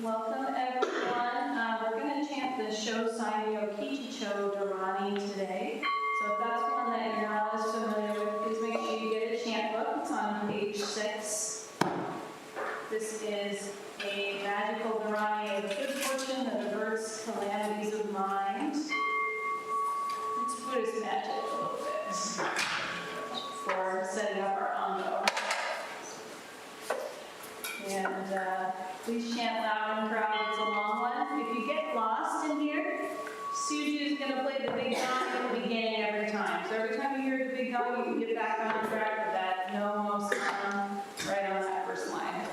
Welcome everyone. We're going to chant the Sho Sanyo Kichicho Dharani today. So if that's one that you're not as familiar with, please make sure you get a chant book. It's on page 6. This is a magical Dharani of good fortune that averts calamities of mind. It's Buddhist magic a little bit for setting up our Ango. And please chant loud and proud. It's a long one. If you get lost in here, Suju is going to play the big gong at the beginning every time. So every time you hear the big gong, you can get back on track with that no sound right on that first line.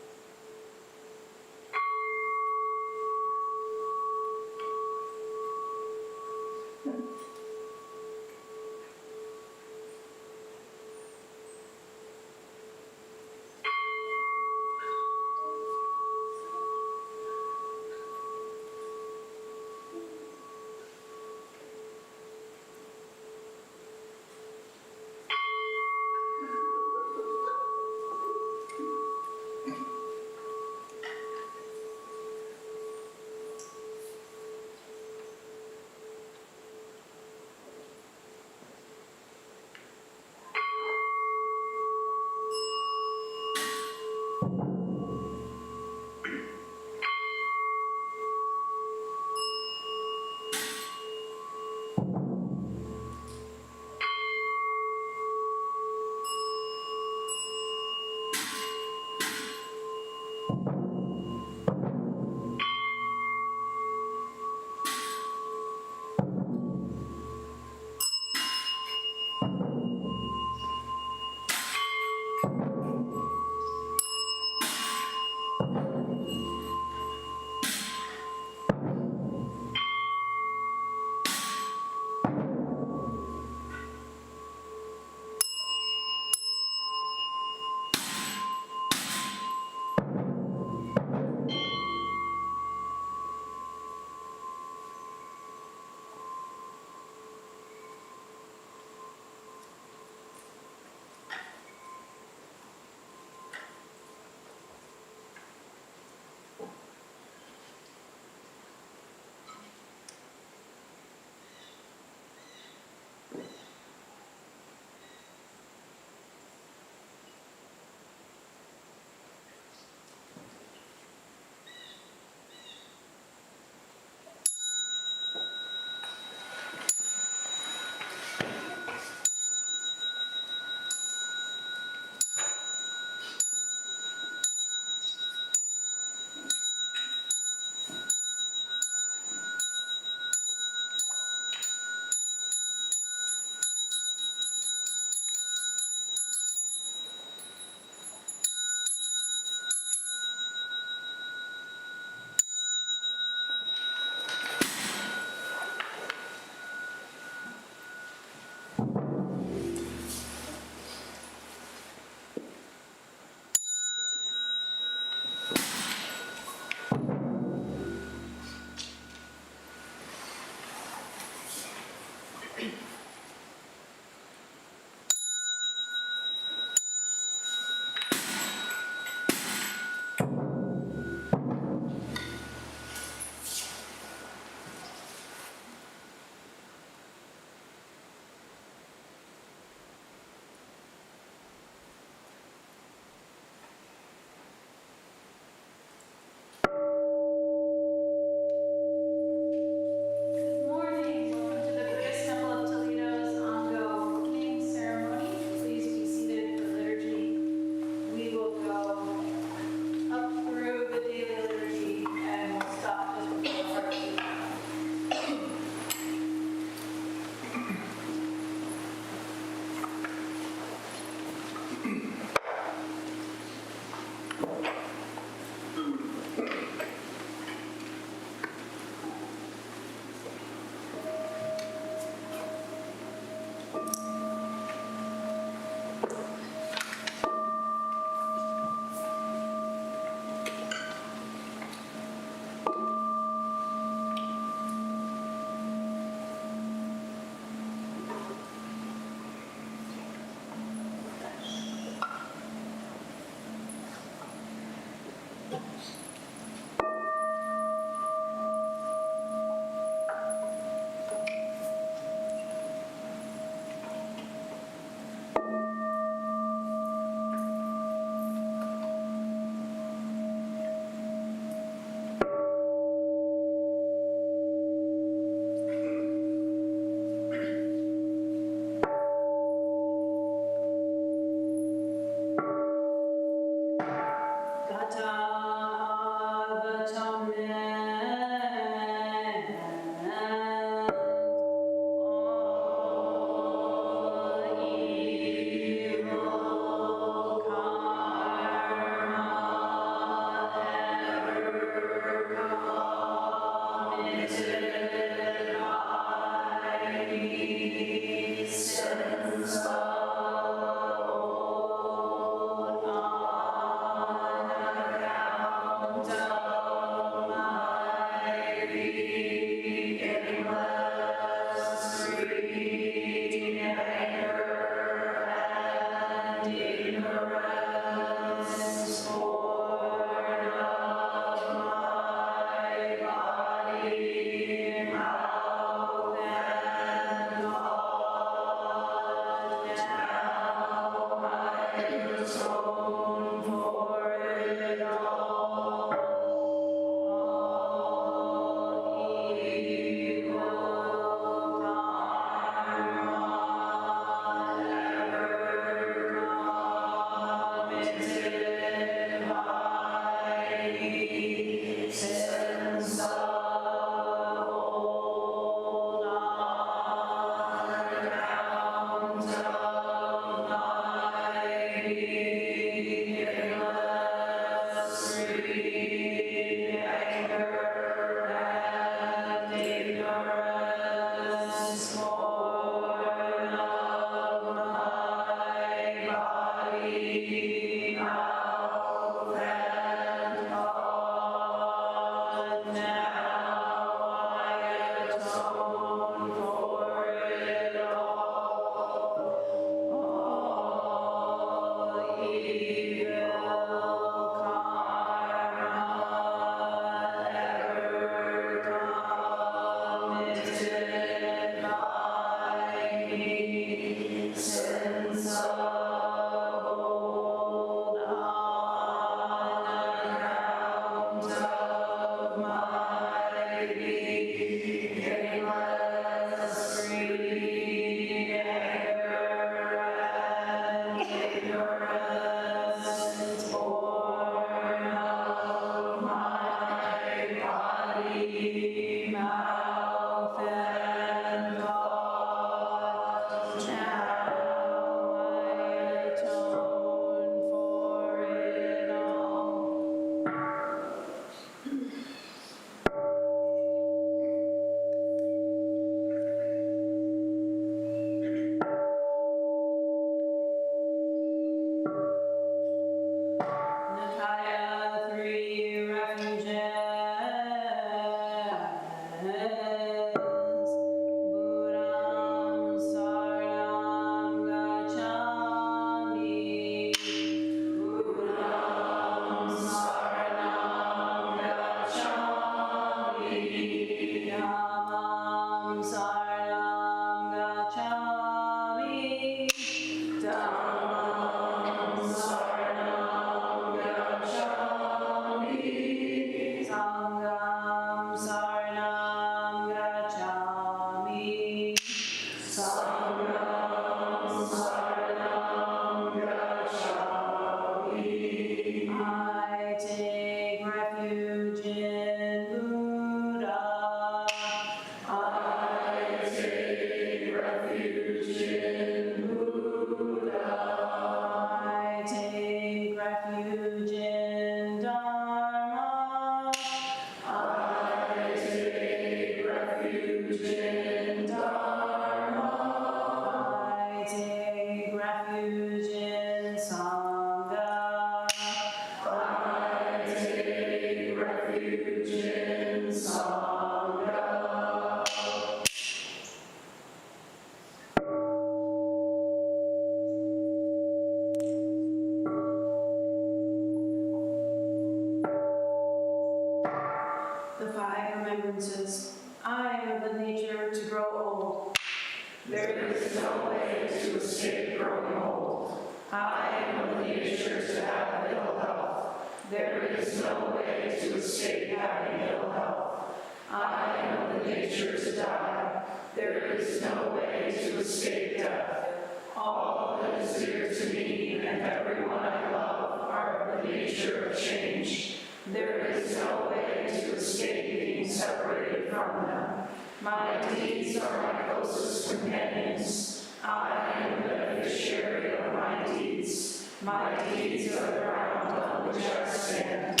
There is no way to escape growing old. I am of nature to have ill health. There is no way to escape having ill health. I am of nature to die. There is no way to escape death. All that is dear to me and everyone I love are of the nature of change. There is no way to escape being separated from them. My deeds are my closest companions. I am the beneficiary of my deeds. My deeds are the ground on which I stand.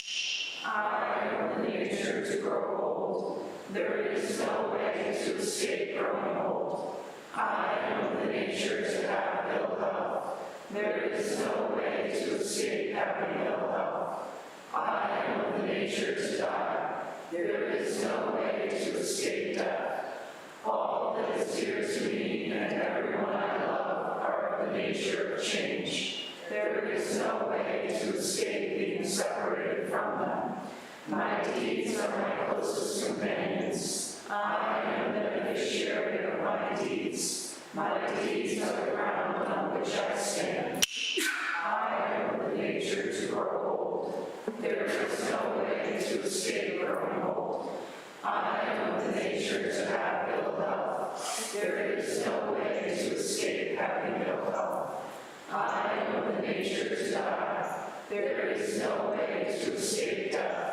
I am of the nature to grow old. There is no way to escape growing old. I am of the nature to have ill health. There is no way to escape having ill health. I am of the nature to die. There is no way to escape death. All that is dear to me and everyone I love are of the nature of change. There is no way to escape being separated from them. My deeds are my closest companions. I am the beneficiary of my deeds. My deeds are the ground on which I stand. I am of the nature to grow old. There is no way to escape growing old. I am of the nature to have ill health. There is no way to escape having ill health. I am of the nature to die. There is no way to escape death.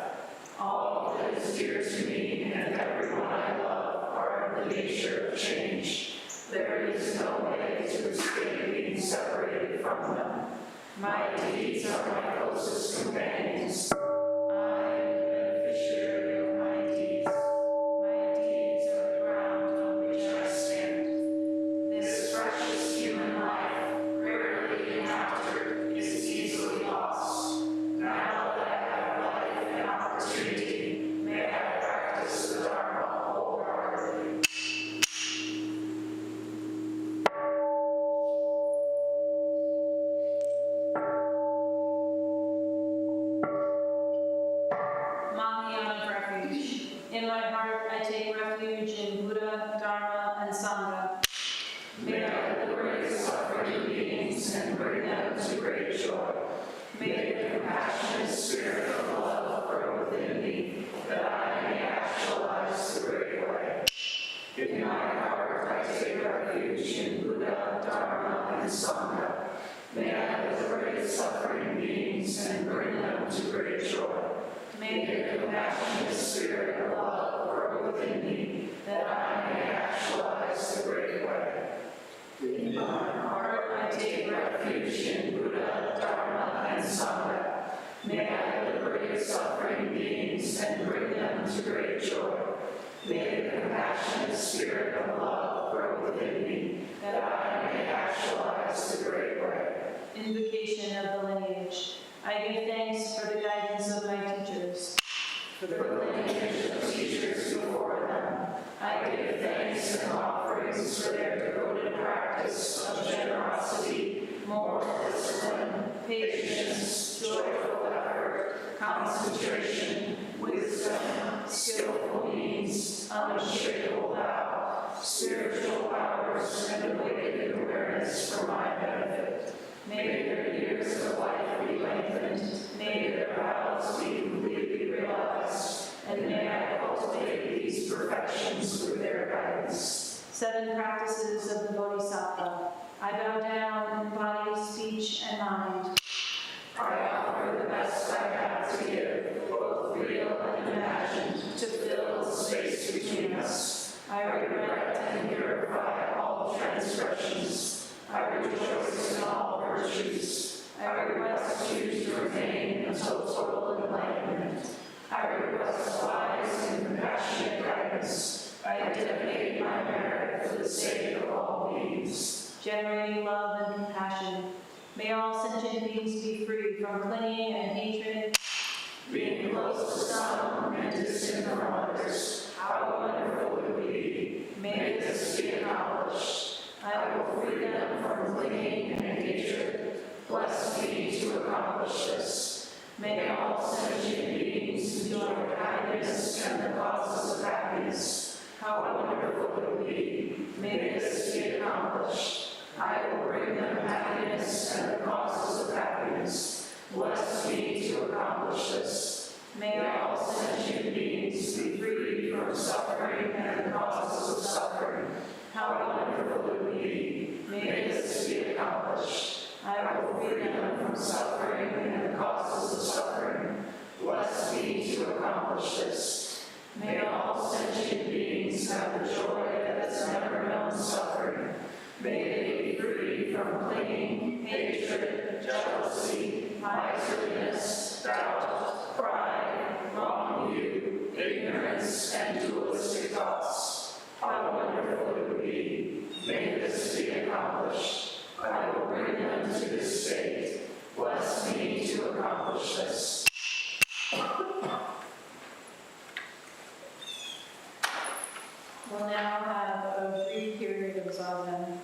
All that is dear to me and everyone I love are of the nature of change. There is no way to escape being separated from them. My deeds are my closest companions. I am the beneficiary of my deeds. My deeds are the ground on which I stand. This precious human life, rarely encountered, is easily lost. Now that I have life and opportunity, may I practice the Dharma wholeheartedly. In my heart, I take refuge in Buddha, Dharma, and Sangha. May I liberate suffering beings and bring them to great joy. May the compassionate spirit of love grow within me, that I may actualize the great way. In my heart, I take refuge in Buddha, Dharma, and Sangha. May I liberate suffering beings and bring them to great joy. May the compassionate spirit of love grow within me, that I may actualize the great way. In my heart, I take refuge in Buddha, Dharma, and Sangha. May I liberate suffering beings and bring them to great joy. May the compassionate spirit of love grow within me, that I may actualize the great way. Invocation of the lineage. I give thanks for the guidance of my teachers. For the lineage of teachers before them, I give thanks and offerings for their devoted practice of generosity, moral discipline, patience, joyful effort, concentration, wisdom, skillful means, unshakable vow, spiritual powers, and awakened awareness for my benefit. May their years of life be lengthened, may their vows be completely realized, and may I cultivate these perfections through their guidance. 7 practices of the Bodhisattva. I bow down in body, speech, and mind. I offer the best I have to give, both real and imagined, to fill the space between us. I regret and purify all transgressions. I rejoice in all virtues. I request you to remain until total enlightenment. I request wise and compassionate guidance. I dedicate my merit for the sake of all beings. Generating love and compassion. May all sentient beings be free from clinging and hatred. Being close to some and distant from others, how wonderful it would be. May this be accomplished. I will free them from clinging and hatred. Bless me to accomplish this. May all sentient beings enjoy kindness and the causes of happiness. How wonderful it would be. May this be accomplished. I will free them from suffering and the causes of suffering. Bless me to accomplish this. May all sentient beings have the joy that has never known suffering. May they be free from clinging, hatred, jealousy, miserliness, doubt, pride, wrong view, ignorance, and dualistic thoughts. How wonderful it would be. May this be accomplished. I will bring them to this state. Bless me to accomplish this. We'll now have a brief period of zazen.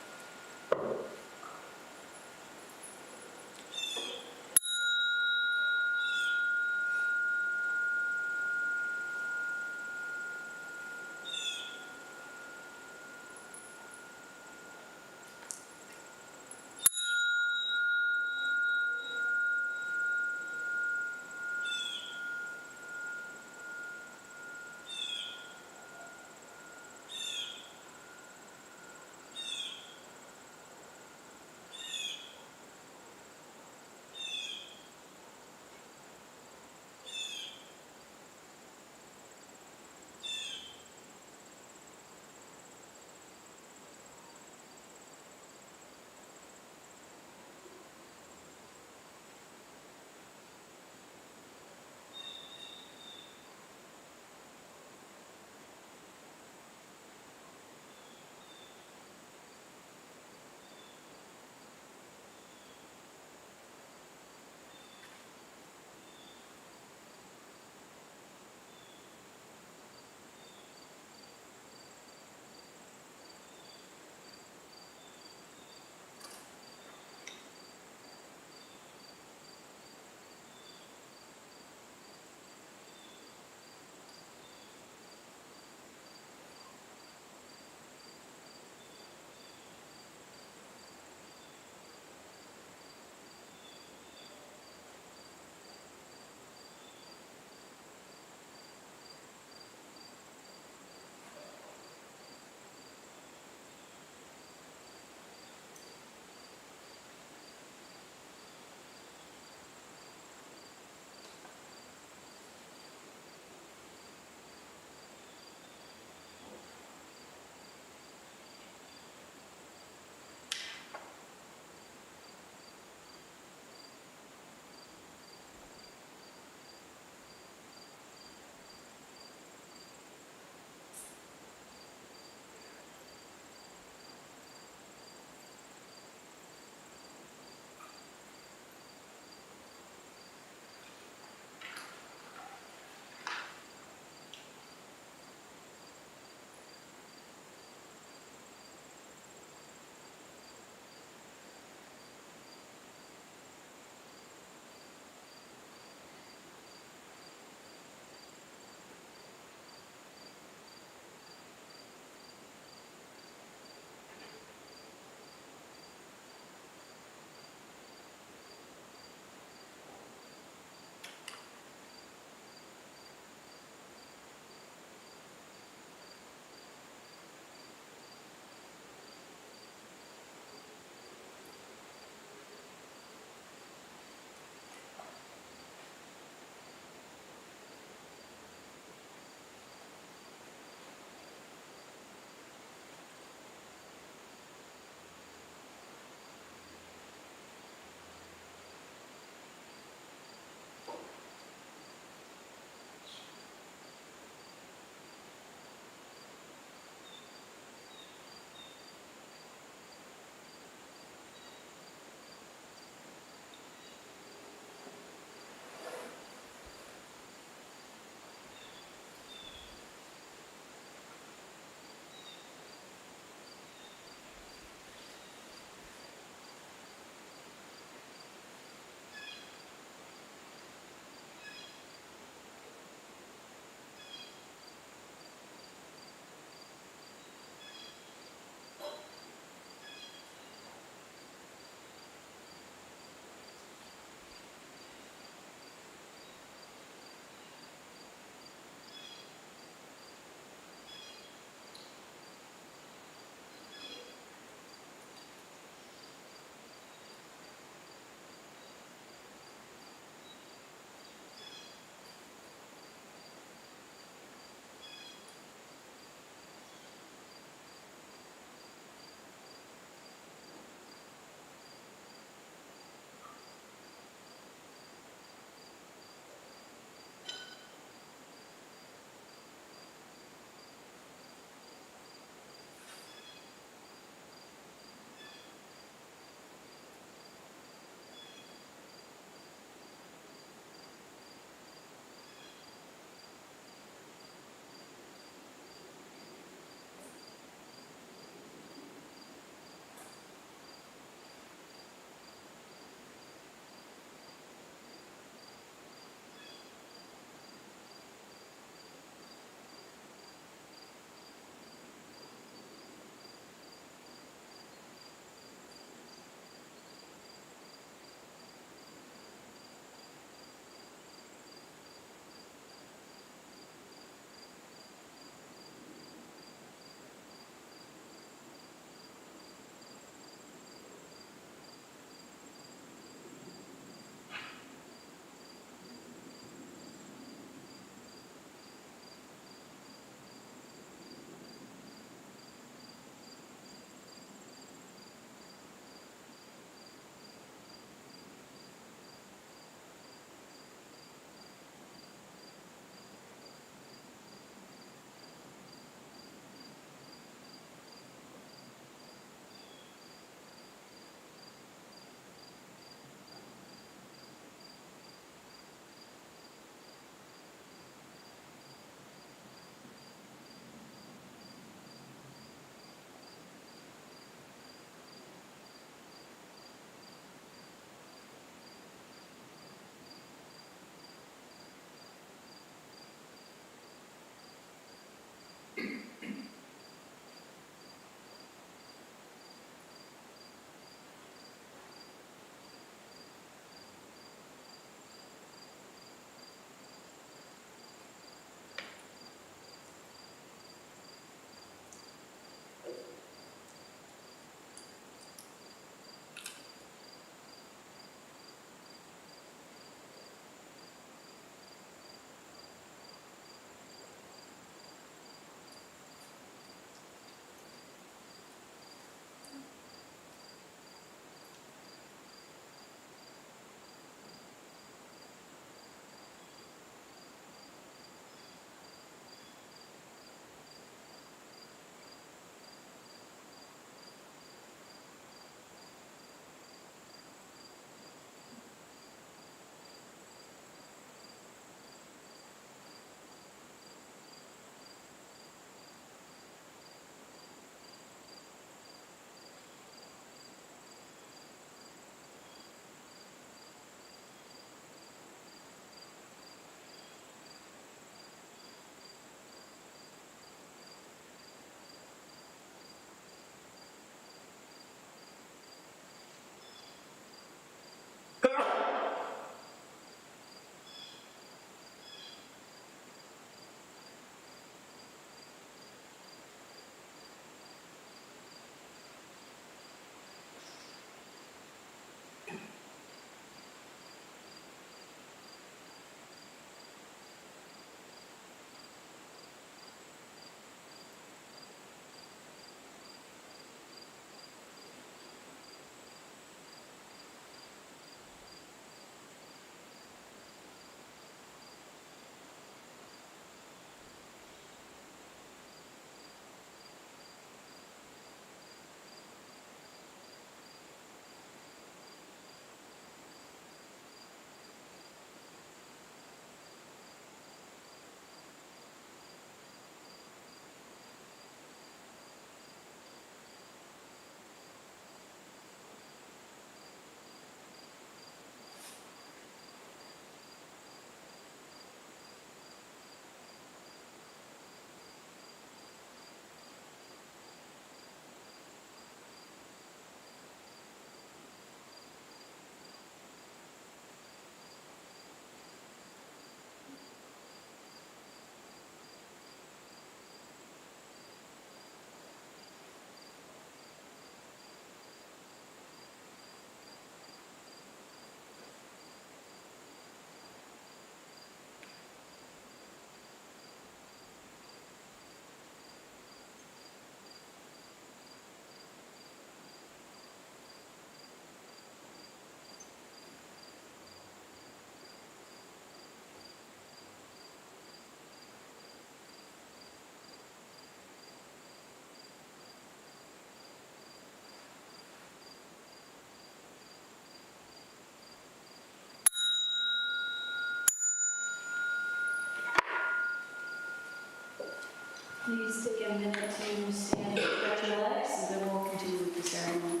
Please take a minute to stand and stretch your legs, and then we'll continue with the ceremony.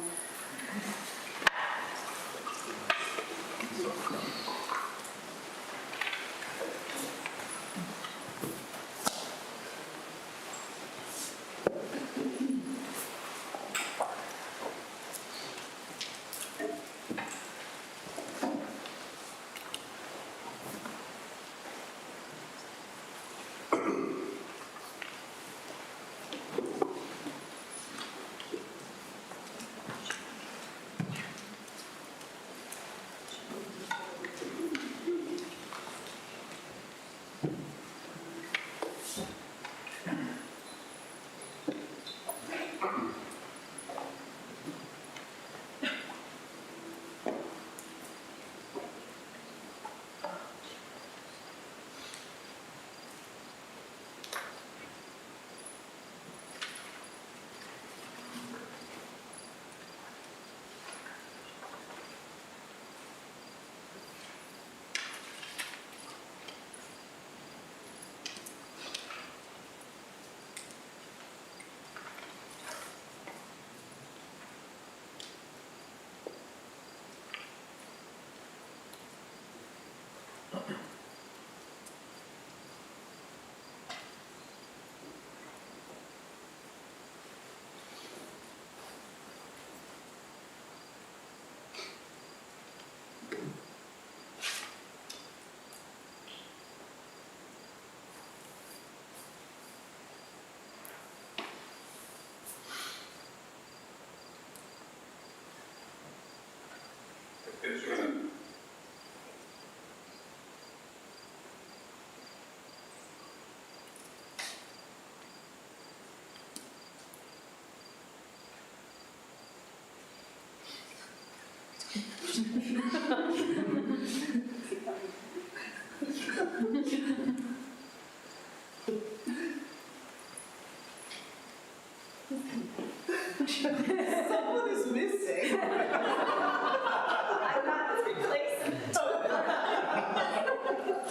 Someone is missing. I'm not his replacement.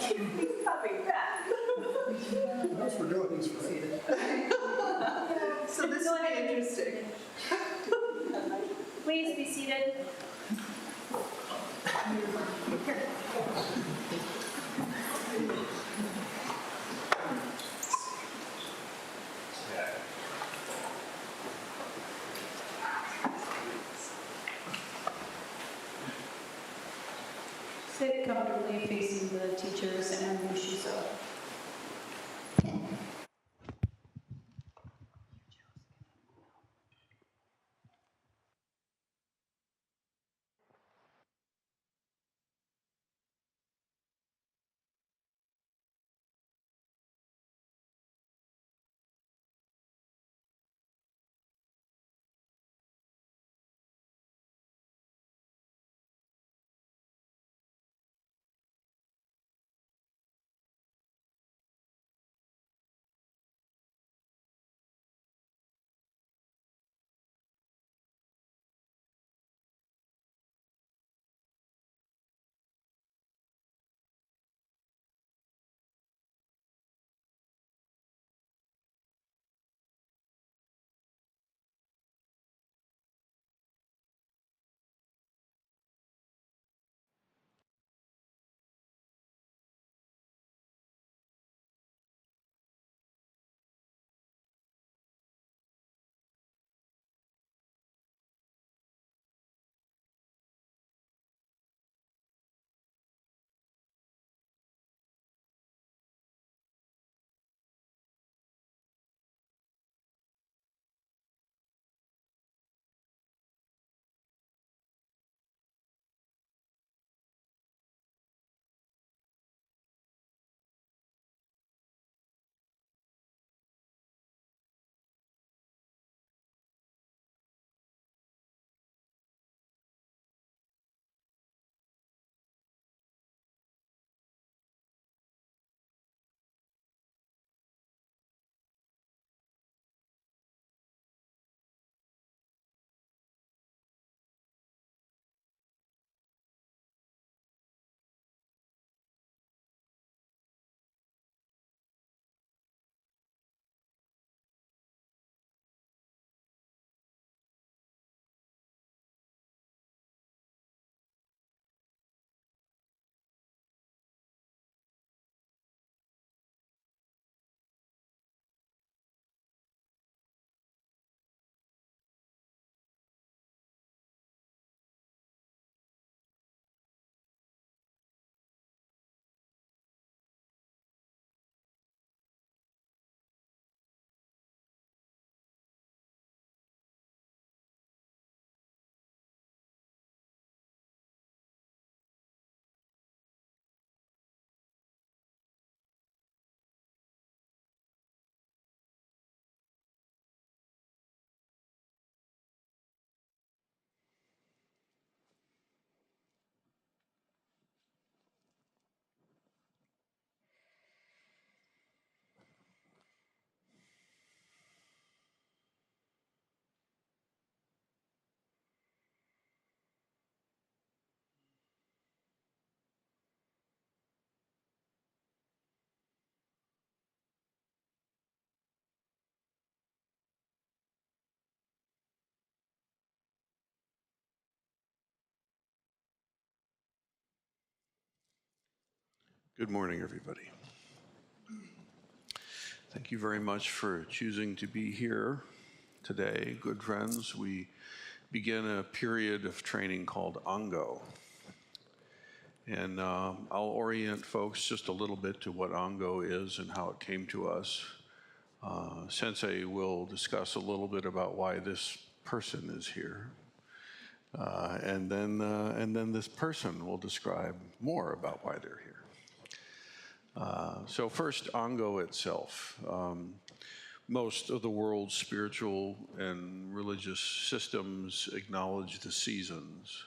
He's coming back. Thanks for doing this for me. So this will be interesting. Please be seated. Sit comfortably facing the teachers and Mushiso. Good morning, everybody. Thank you very much for choosing to be here today. Good friends, we begin a period of training called Ango. And I'll orient folks just a little bit to what Ango is and how it came to us. Sensei will discuss a little bit about why this person is here. And then this person will describe more about why they're here. So first, Ango itself. Most of the world's spiritual and religious systems acknowledge the seasons.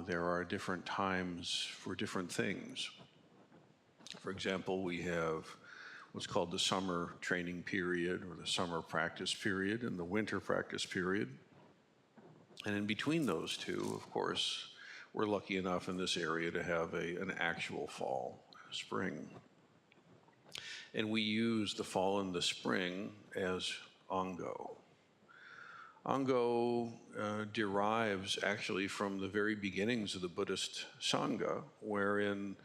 There are different times for different things. For example, we have what's called the summer training period or the summer practice period and the winter practice period. And in between those two, of course, we're lucky enough in this area to have an actual fall, spring. And we use the fall and the spring as Ango. Ango derives actually from the very beginnings of the Buddhist Sangha, wherein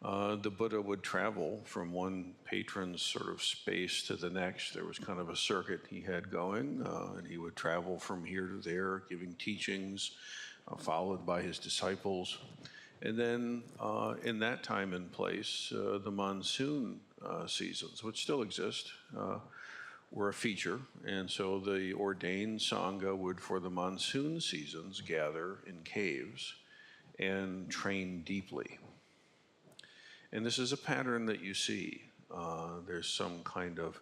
the Buddha would travel from one patron's sort of space to the next. There was kind of a circuit he had going, and he would travel from here to there, giving teachings, followed by his disciples. And then in that time and place, the monsoon seasons, which still exist, were a feature. And so the ordained Sangha would, for the monsoon seasons, gather in caves and train deeply. And this is a pattern that you see. There's some kind of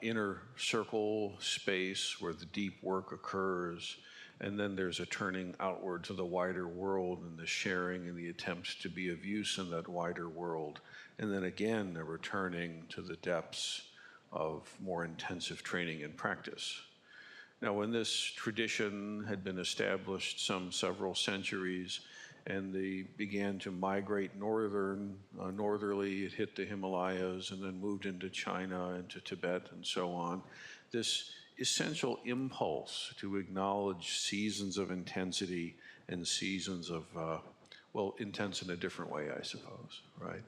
inner circle space where the deep work occurs, and then there's a turning outward to the wider world and the sharing and the attempts to be of use in that wider world. And then again, a returning to the depths of more intensive training and practice. Now, when this tradition had been established some several centuries, and they began to migrate northerly, it hit the Himalayas and then moved into China, into Tibet, and so on. This essential impulse to acknowledge seasons of intensity and seasons of, intense in a different way, I suppose, right?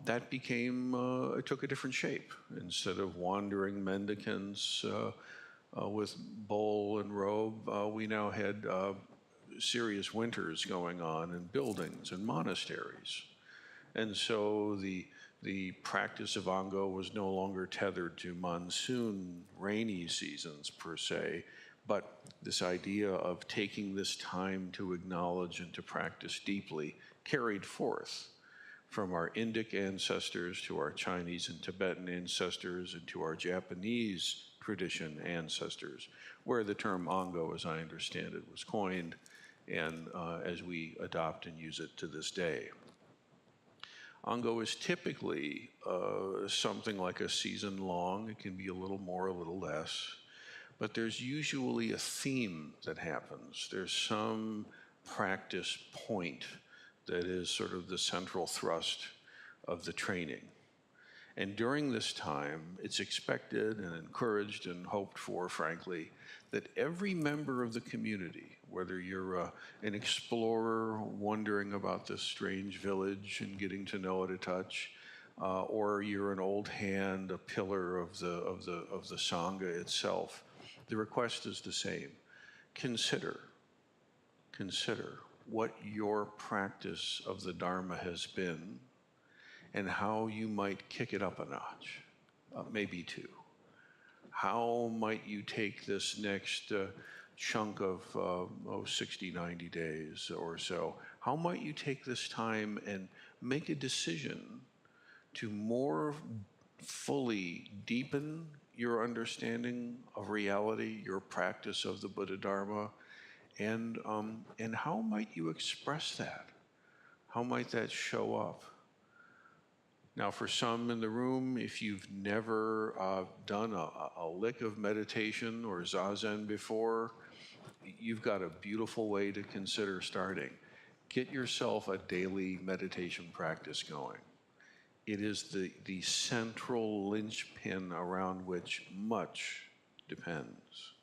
That became, it took a different shape. Instead of wandering mendicants with bowl and robe, we now had serious winters going on in buildings and monasteries. And so the practice of Ango was no longer tethered to monsoon rainy seasons per se, but this idea of taking this time to acknowledge and to practice deeply carried forth from our Indic ancestors to our Chinese and Tibetan ancestors and to our Japanese tradition ancestors, where the term Ango, as I understand it, was coined, and as we adopt and use it to this day. Ango is typically something like a season long. It can be a little more, a little less, but there's usually a theme that happens. There's some practice point that is sort of the central thrust of the training. And during this time, it's expected and encouraged and hoped for, frankly, that every member of the community, whether you're an explorer wondering about this strange village and getting to know it a touch, or you're an old hand, a pillar of the Sangha itself, the request is the same. Consider what your practice of the Dharma has been and how you might kick it up a notch, maybe two. How might you take this next chunk of 60, 90 days or so? How might you take this time and make a decision to more fully deepen your understanding of reality, your practice of the Buddha Dharma, and how might you express that? How might that show up? Now, for some in the room, if you've never done a lick of meditation or zazen before, you've got a beautiful way to consider starting. Get yourself a daily meditation practice going. It is the central linchpin around which much depends.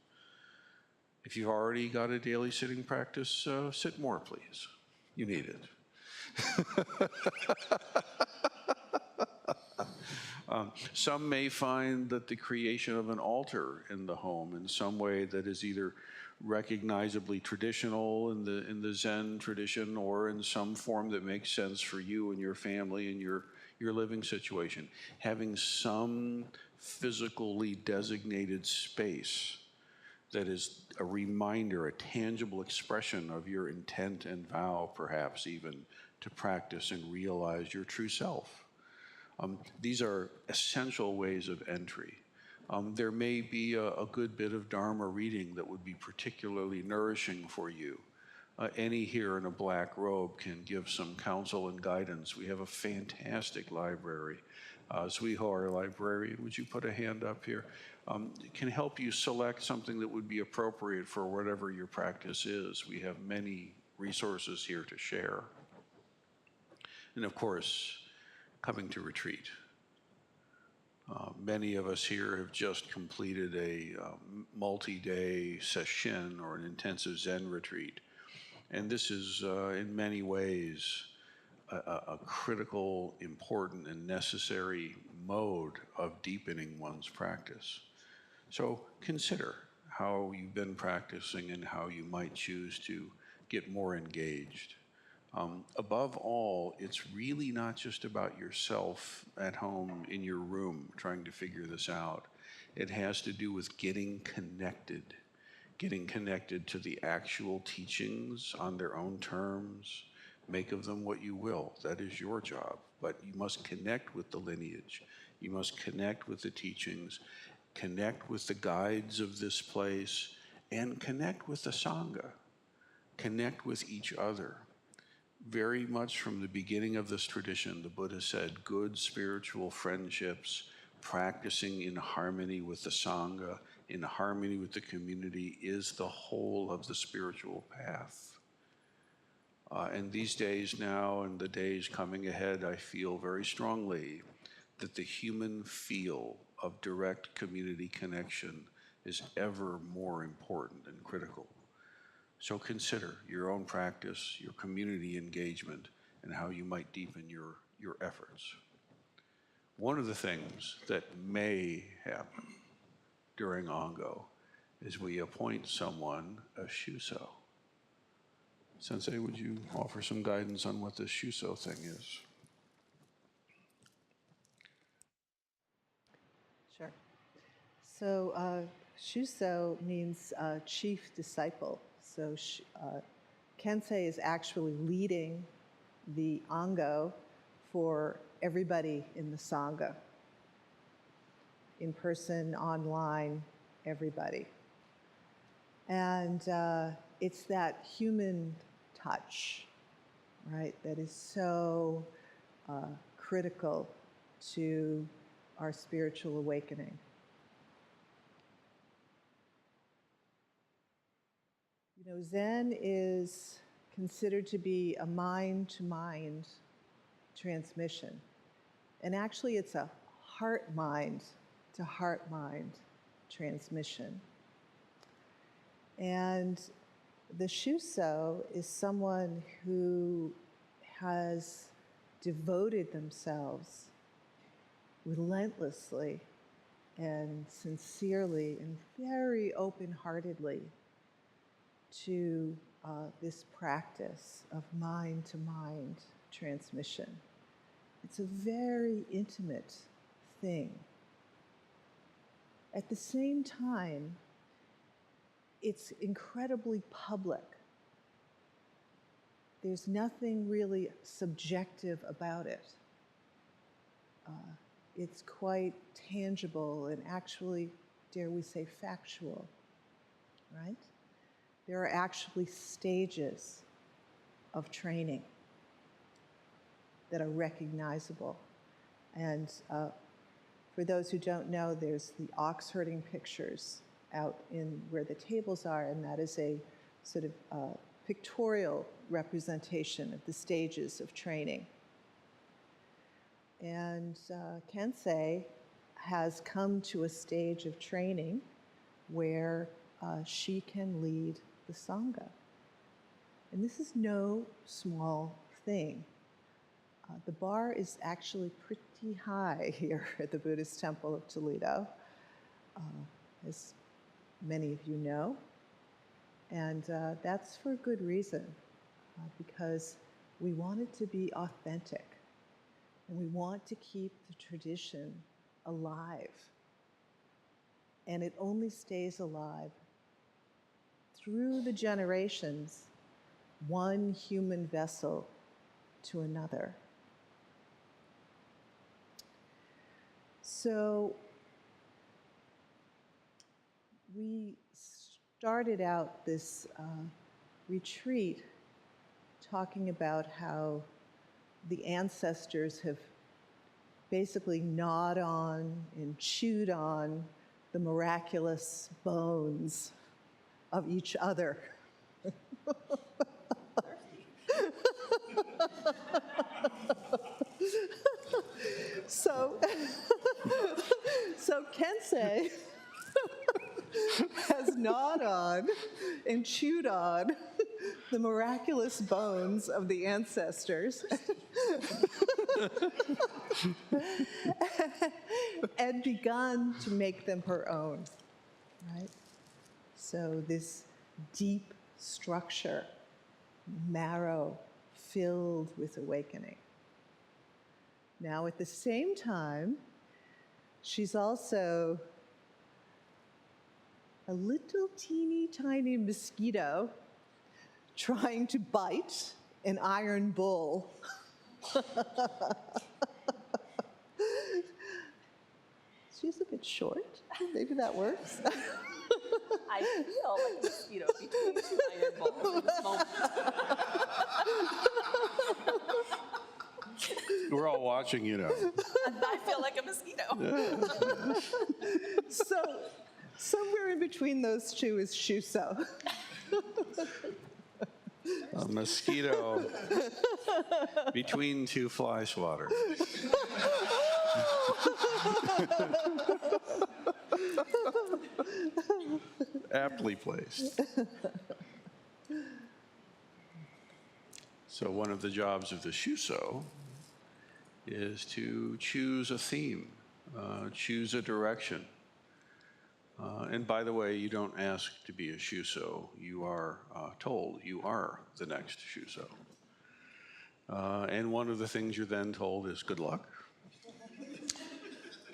If you've already got a daily sitting practice, sit more, please. You need it. Some may find that the creation of an altar in the home in some way that is either recognizably traditional in the Zen tradition or in some form that makes sense for you and your family and your living situation. Having some physically designated space that is a reminder, a tangible expression of your intent and vow, perhaps even, to practice and realize your true self. These are essential ways of entry. There may be a good bit of Dharma reading that would be particularly nourishing for you. Any here in a black robe can give some counsel and guidance. We have a fantastic library. Suiho, our librarian, would you put a hand up here? Can help you select something that would be appropriate for whatever your practice is. We have many resources here to share. And of course, coming to retreat. Many of us here have just completed a multi-day sesshin or an intensive Zen retreat. And this is, in many ways, a critical, important, and necessary mode of deepening one's practice. So consider how you've been practicing and how you might choose to get more engaged. Above all, it's really not just about yourself at home in your room trying to figure this out. It has to do with getting connected to the actual teachings on their own terms. Make of them what you will. That is your job. But you must connect with the lineage. You must connect with the teachings, connect with the guides of this place, and connect with the Sangha. Connect with each other. Very much from the beginning of this tradition, the Buddha said, good spiritual friendships, practicing in harmony with the Sangha, in harmony with the community, is the whole of the spiritual path. And these days now and the days coming ahead, I feel very strongly that the human feel of direct community connection is ever more important and critical. So consider your own practice, your community engagement, and how you might deepen your efforts. One of the things that may happen during Ango is we appoint someone a shuso. Sensei, would you offer some guidance on what this shuso thing is? Sure. So shuso means chief disciple. So Kensei is actually leading the Ango for everybody in the Sangha. In person, online, everybody. And it's that human touch, right, that is so critical to our spiritual awakening. You know, Zen is considered to be a mind-to-mind transmission. And actually, it's a heart-mind to heart-mind transmission. And the shuso is someone who has devoted themselves relentlessly and sincerely and very open-heartedly to this practice of mind-to-mind transmission. It's a very intimate thing. At the same time, it's incredibly public. There's nothing really subjective about it. It's quite tangible and actually, dare we say, factual, right? There are actually stages of training that are recognizable. And for those who don't know, there's the ox herding pictures out in where the tables are, and that is a sort of pictorial representation of the stages of training. And Kensei has come to a stage of training where she can lead the Sangha. And this is no small thing. The bar is actually pretty high here at the Buddhist Temple of Toledo, as many of you know. And that's for a good reason, because we want it to be authentic. And we want to keep the tradition alive. And it only stays alive through the generations, one human vessel to another. So we started out this retreat talking about how the ancestors have basically gnawed on and chewed on the miraculous bones of each other. So Kensei has gnawed on and chewed on the miraculous bones of the ancestors and begun to make them her own, right? So this deep structure, marrow filled with awakening. Now, at the same time, she's also a little teeny tiny mosquito trying to bite an iron bull. She's a bit short. Maybe that works. I feel like a mosquito between two iron balls in this moment. We're all watching, you know. I feel like a mosquito. So somewhere in between those two is Shuso. A mosquito between two fly swatters. Aptly placed. So one of the jobs of the Shuso is to choose a theme, choose a direction. And by the way, you don't ask to be a Shuso. You are told you are the next Shuso. And one of the things you're then told is good luck.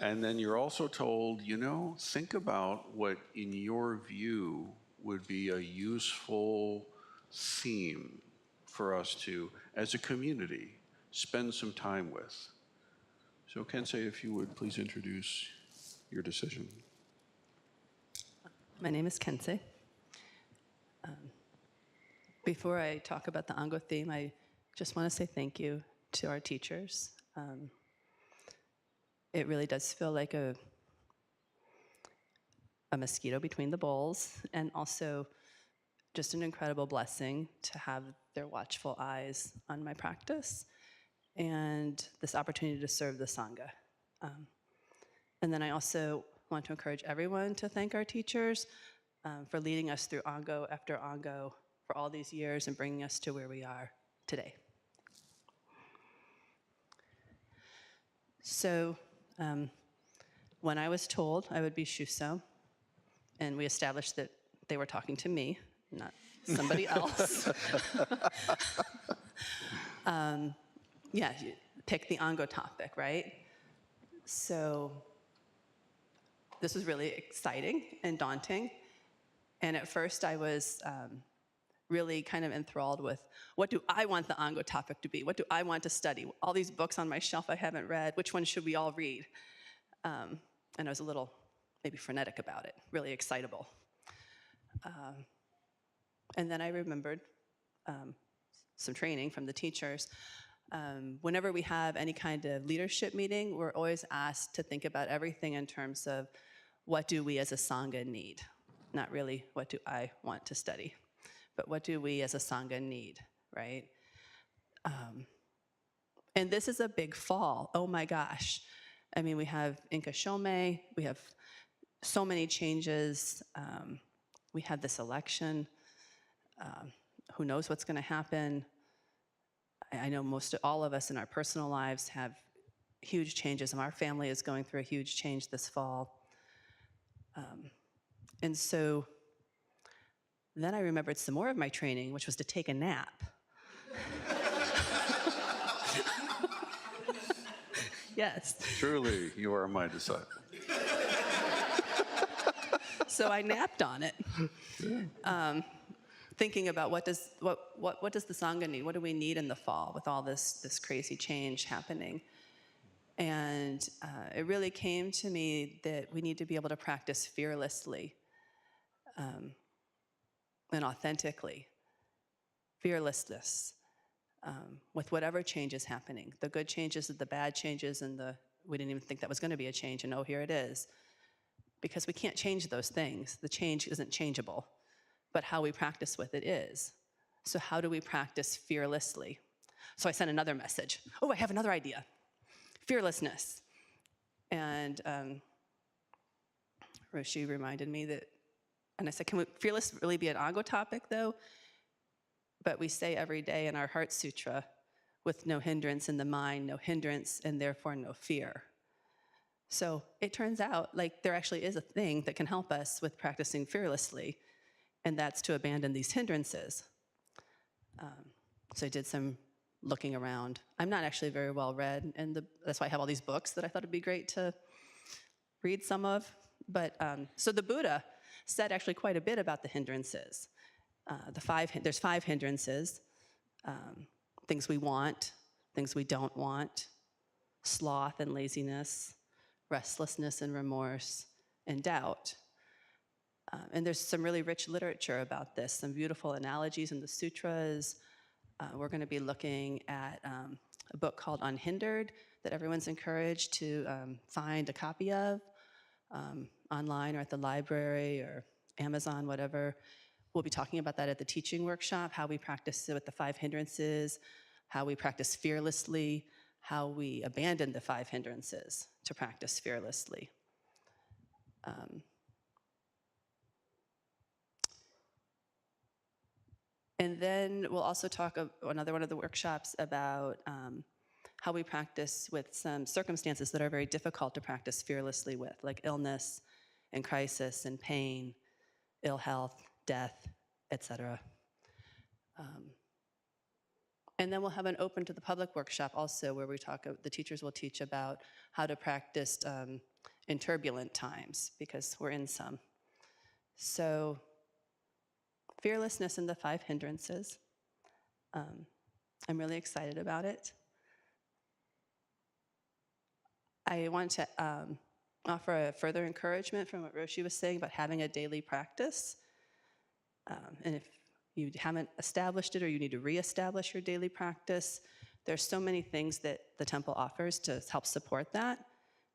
And then you're also told, you know, think about what in your view would be a useful theme for us to, as a community, spend some time with. So Kensei, if you would please introduce your decision. My name is Kensei. Before I talk about the Ango theme, I just want to say thank you to our teachers. It really does feel like a mosquito between the bowls, and also just an incredible blessing to have their watchful eyes on my practice and this opportunity to serve the Sangha. And then I also want to encourage everyone to thank our teachers for leading us through Ango after Ango for all these years and bringing us to where we are today. So when I was told I would be Shuso, and we established that they were talking to me, not somebody else. Yeah, you pick the Ango topic, right? So this was really exciting and daunting. And at first I was really kind of enthralled with, what do I want the Ango topic to be? What do I want to study? All these books on my shelf I haven't read, which one should we all read? And I was a little maybe frenetic about it, really excitable. And then I remembered some training from the teachers. Whenever we have any kind of leadership meeting, we're always asked to think about everything in terms of what do we as a Sangha need? Not really what do I want to study, but what do we as a Sangha need, right? And this is a big fall, oh my gosh. I mean, we have Inka Shome, we have so many changes. We had this election. Who knows what's gonna happen? I know all of us in our personal lives have huge changes, and our family is going through a huge change this fall. And so then I remembered some more of my training, which was to take a nap. Yes. Truly, you are my disciple. So I napped on it, thinking about what does the Sangha need? What do we need in the fall with all this crazy change happening? And it really came to me that we need to be able to practice fearlessly and authentically. Fearlessness with whatever change is happening. The good changes, the bad changes, and we didn't even think that was going to be a change, and oh, here it is. Because we can't change those things. The change isn't changeable, but how we practice with it is. So how do we practice fearlessly? So I sent another message. Oh, I have another idea. Fearlessness. And Roshi reminded me that, and I said, can fearless really be an Ango topic though? But we say every day in our Heart Sutra, with no hindrance in the mind, no hindrance, and therefore no fear. So it turns out like there actually is a thing that can help us with practicing fearlessly, and that's to abandon these hindrances. So I did some looking around. I'm not actually very well read, and that's why I have all these books that I thought it'd be great to read some of. But so the Buddha said actually quite a bit about the hindrances. There's 5 hindrances, things we want, things we don't want, sloth and laziness, restlessness and remorse, and doubt. And there's some really rich literature about this, some beautiful analogies in the sutras. We're going to be looking at a book called Unhindered that everyone's encouraged to find a copy of online or at the library or Amazon, whatever. We'll be talking about that at the teaching workshop, how we practice it with the 5 hindrances, how we practice fearlessly, how we abandon the 5 hindrances to practice fearlessly. And then we'll also talk another one of the workshops about how we practice with some circumstances that are very difficult to practice fearlessly with, like illness and crisis and pain, ill health, death, etc. And then we'll have an open to the public workshop also where the teachers will teach about how to practice in turbulent times, because we're in some. So fearlessness and the 5 hindrances. I'm really excited about it. I want to offer a further encouragement from what Roshi was saying about having a daily practice. And if you haven't established it or you need to reestablish your daily practice, there's so many things that the temple offers to help support that.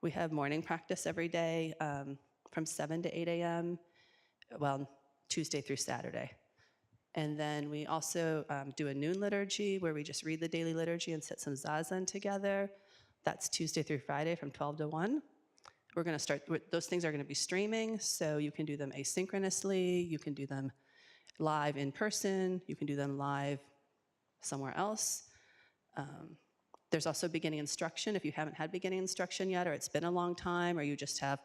We have morning practice every day from 7 to 8 a.m., well, Tuesday through Saturday. And then we also do a noon liturgy where we just read the daily liturgy and sit some zazen together. That's Tuesday through Friday from 12 to 1. We're going to start, those things are going to be streaming, so you can do them asynchronously, you can do them live in person, you can do them live somewhere else. There's also beginning instruction. If you haven't had beginning instruction yet, or it's been a long time, or you just have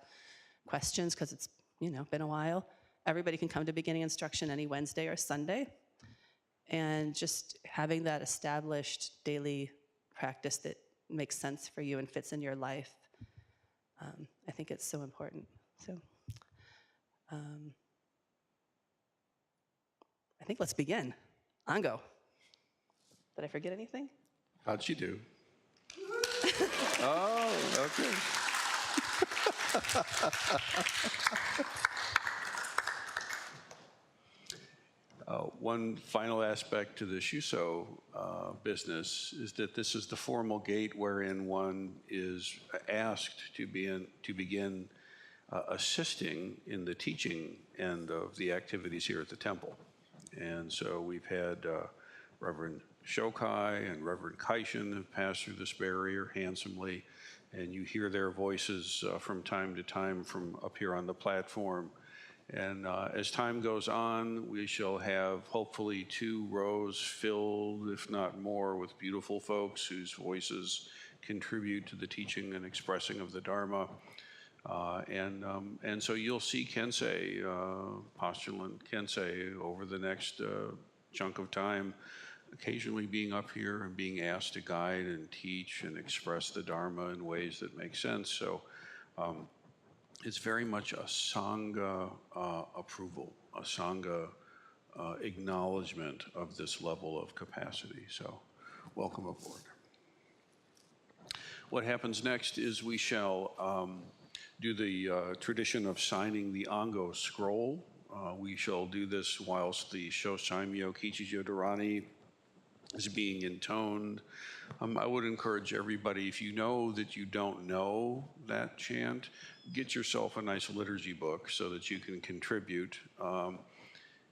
questions because it's been a while, everybody can come to beginning instruction any Wednesday or Sunday. And just having that established daily practice that makes sense for you and fits in your life, I think it's so important. So I think let's begin. Ango. Did I forget anything? How'd she do? Oh, okay. One final aspect to the Shuso business is that this is the formal gate wherein one is asked to begin assisting in the teaching end of the activities here at the temple. And so we've had Reverend Shokai and Reverend Kaishin have passed through this barrier handsomely, and you hear their voices from time to time from up here on the platform. And as time goes on, we shall have hopefully 2 rows filled, if not more, with beautiful folks whose voices contribute to the teaching and expressing of the Dharma. And so you'll see Kensei, postulant Kensei, over the next chunk of time, occasionally being up here and being asked to guide and teach and express the Dharma in ways that make sense. So it's very much a Sangha approval, a Sangha acknowledgement of this level of capacity. So welcome aboard. What happens next is we shall do the tradition of signing the Ango scroll. We shall do this whilst the Shosaimyo Kichijo Dharani is being intoned. I would encourage everybody, if you know that you don't know that chant, get yourself a nice liturgy book so that you can contribute.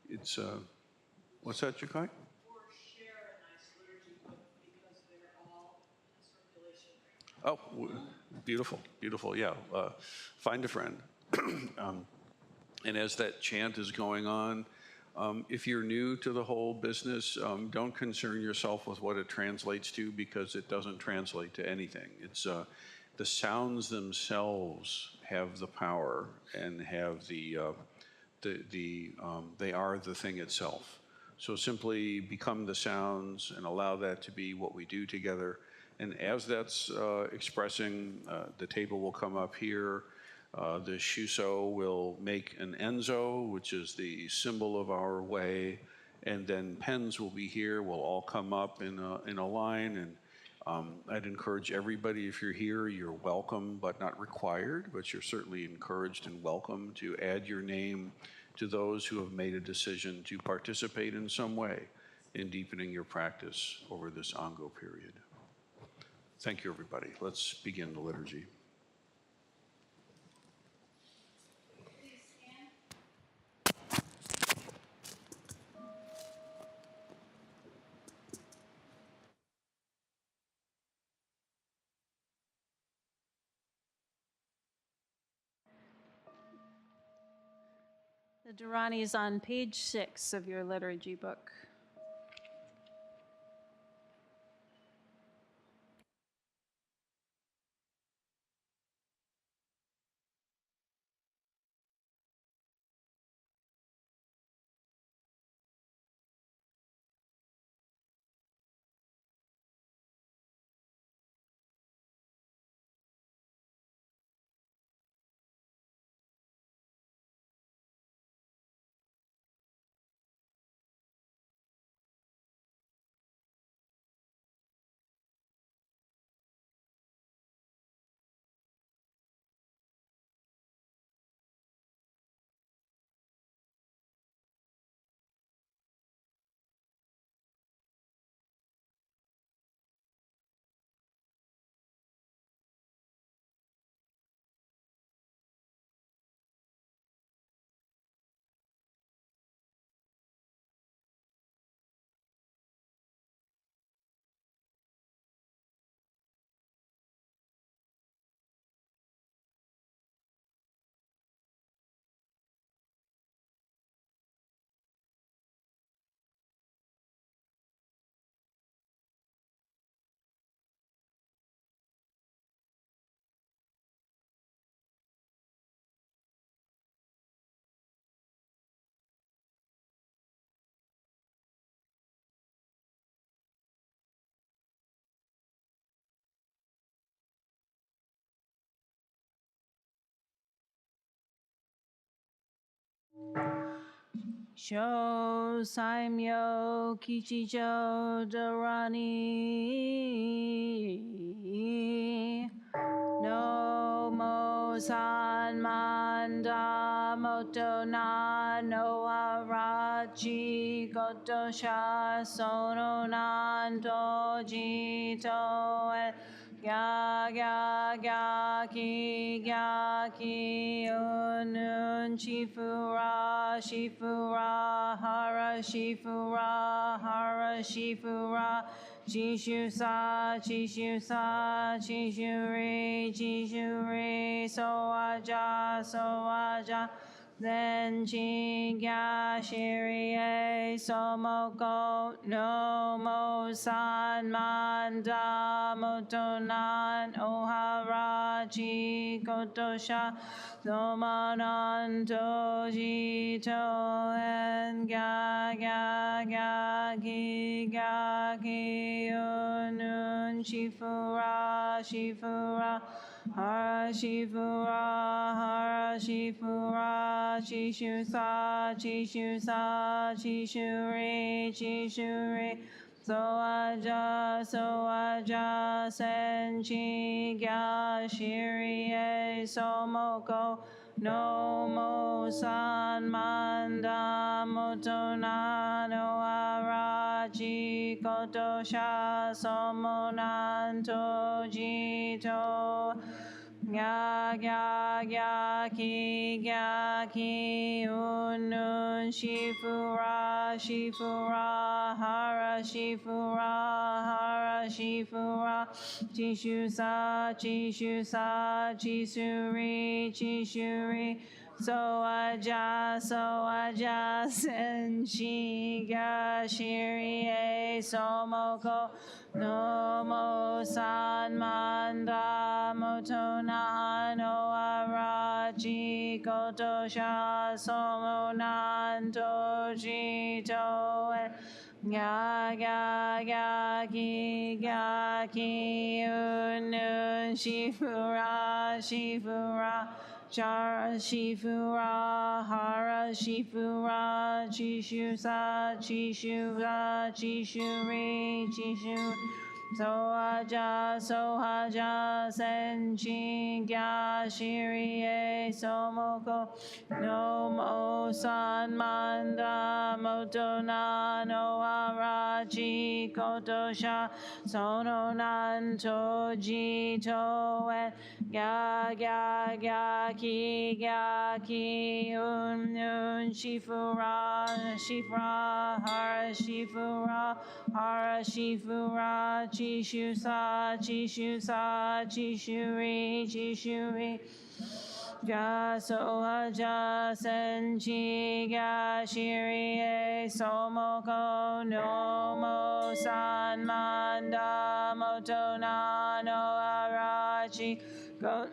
It's, what's that, Jakai? Or share a nice liturgy book because they're all in circulation. Oh, beautiful, beautiful, yeah. Find a friend. And as that chant is going on, if you're new to the whole business, don't concern yourself with what it translates to, because it doesn't translate to anything. It's the sounds themselves have the power and have they are the thing itself. So simply become the sounds and allow that to be what we do together. And as that's expressing, the table will come up here. The Shuso will make an Enzo, which is the symbol of our way, and then pens will be here. We'll all come up in a line, and I'd encourage everybody, if you're here, you're welcome but not required, but you're certainly encouraged and welcome to add your name to those who have made a decision to participate in some way in deepening your practice over this Ango period. Thank you, everybody. Let's begin the liturgy. The Dharani is on page 6 of your liturgy book. Sho Saimyo Kichijo Dharani No Mo San Manda Moto Na No Arachi Goto Sha Sono Nan Doji To Gya Gya Gya Ki Unun Shifura Shifura Hara Shifura Jishusa Chishuri So Aja Zenchi Gya Shirie Somoko No Mo San Manda Motonan Oharachi Kotosha Somanan Toji Toen Ga Ga Ga Gi Ga Gi Unun Shifura Shifura Hara Shifura, Chishusa, Chishuri, Soaja, Senchi, Gya, Shirie, Somoko, No Mo San Manda, Motonano, Araji, Kotosha, Somonan, Tojito, Ga ki unun shifura hara shifura chishusa chishuri soaja senshi ga shirie somoko no mo san manda motona no araji kotosha somonan toji toe ga ki unun shifura Chara Shifura, Hara Shifura, Chishusa, Chishuri, Sohaja, Senchi, Gya, Shirie, Somoko, No Mo San Manda, Motona, No Araji, Kotosha, Sono Nan Toji, Toen, Ga ki un shifura hara shifura chishusa chishuri Ga sohaja senchi ga shirie somoko no mo san manda motona no arachi go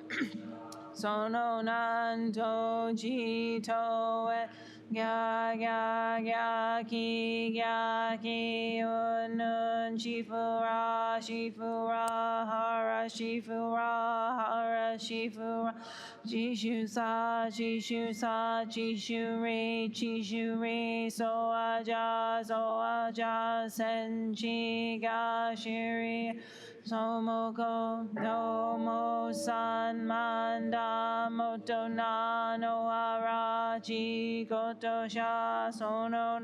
sono nan toji toe ga ki unun shifura hara shifura chishusa chishuri soaja senchi ga shiri Somoko no mo san manda motona no araji kotosha sono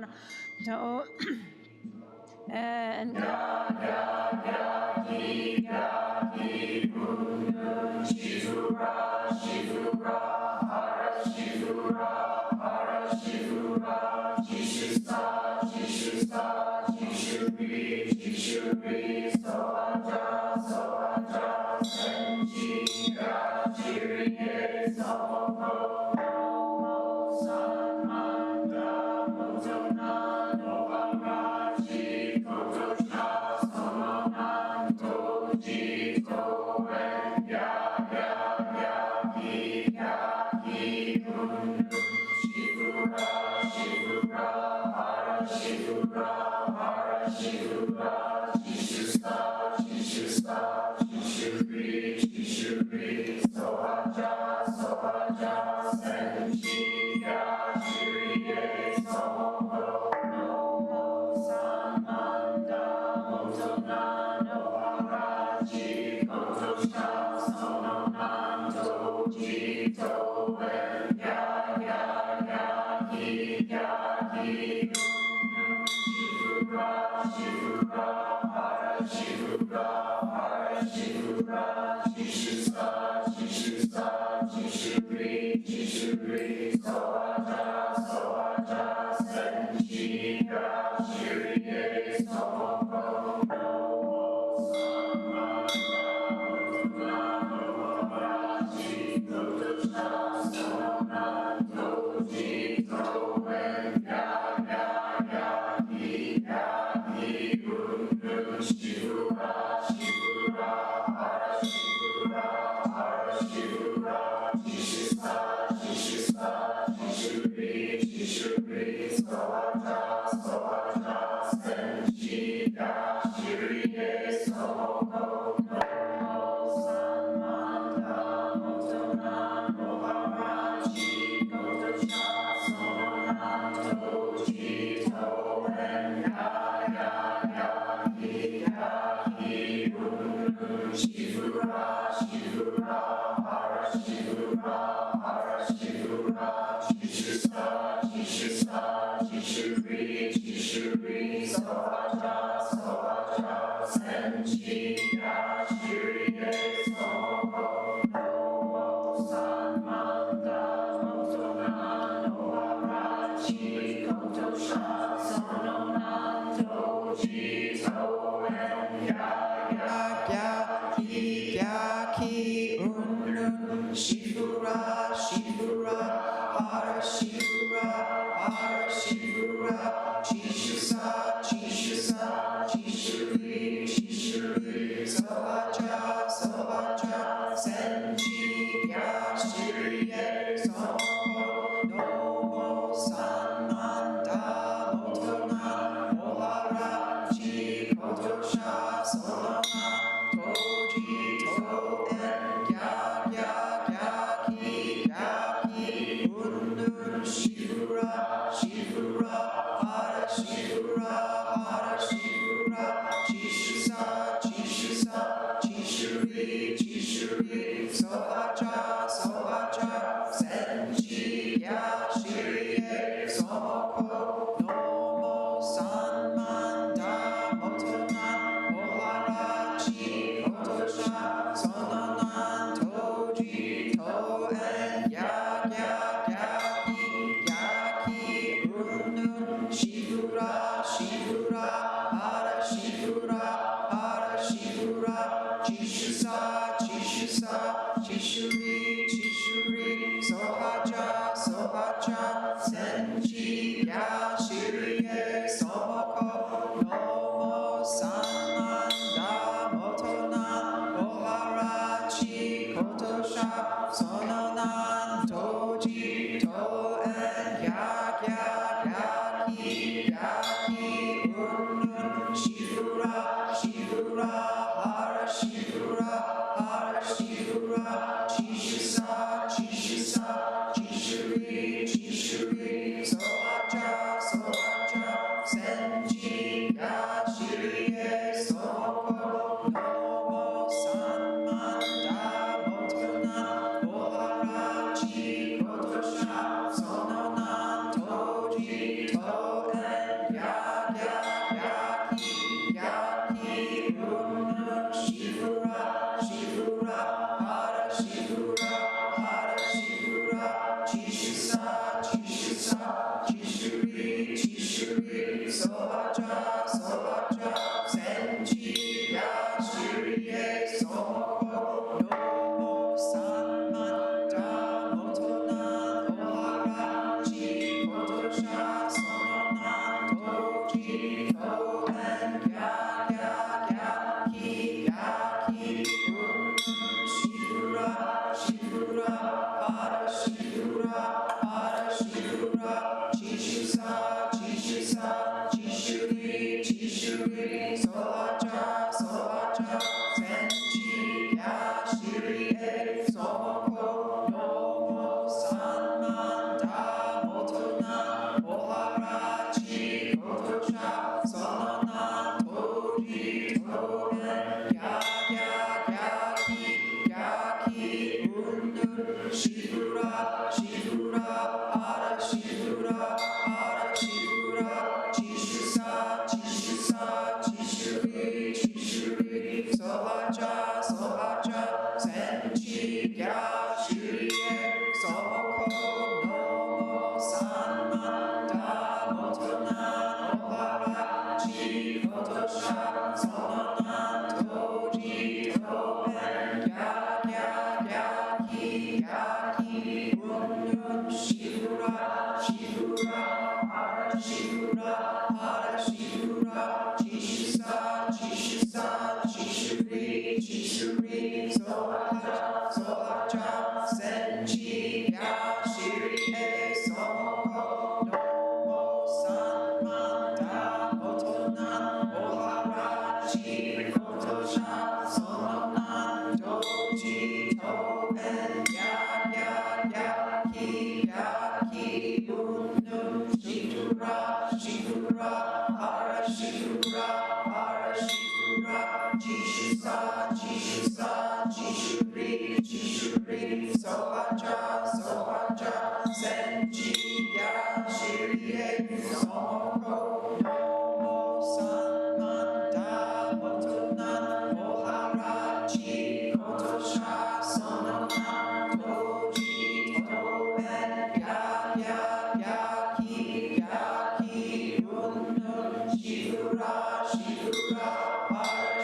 to and Shivura, shifura, hara shifura, chishusa, chishusa, chishuri, chishuri, sohaja, sohaja, senchi, ya, shiri, e, somoko, nomo, san, manda, otonan, oharachi, kotosha, sononan, doji, to, en, ya, ki, unnu, shifura, shifura, hara shifura, chishusa, chishusa, chishuri, chishuri, sohaja, sohaja, senchi, ya, shiri, e, somoko, nomo, san, manda, otonan, oharachi, kotosha, sononan, doji, to, en, ya, ki, unnu, shifura, shifura, hara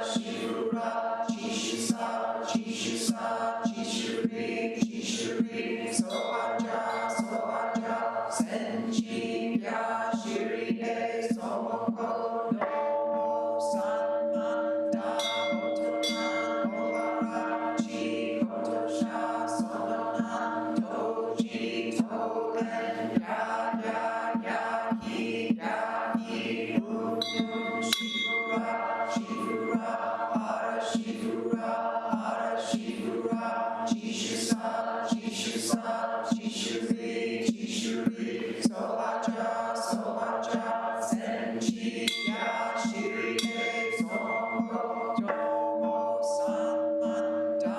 shifura, chishusa, chishusa, chishuri, chishuri, sohaja, sohaja, senchi, ya, shiri, e, somoko, nomo, san, manda, otonan, oharachi, kotosha, sononan, doji, to, en, ya, ki, unnu, shifura, shifura, hara shifura, chishusa, chishusa, chishuri, chishuri, sohaja, sohaja, senchi, ya, shiri, e, somoko, nomo, san, manda,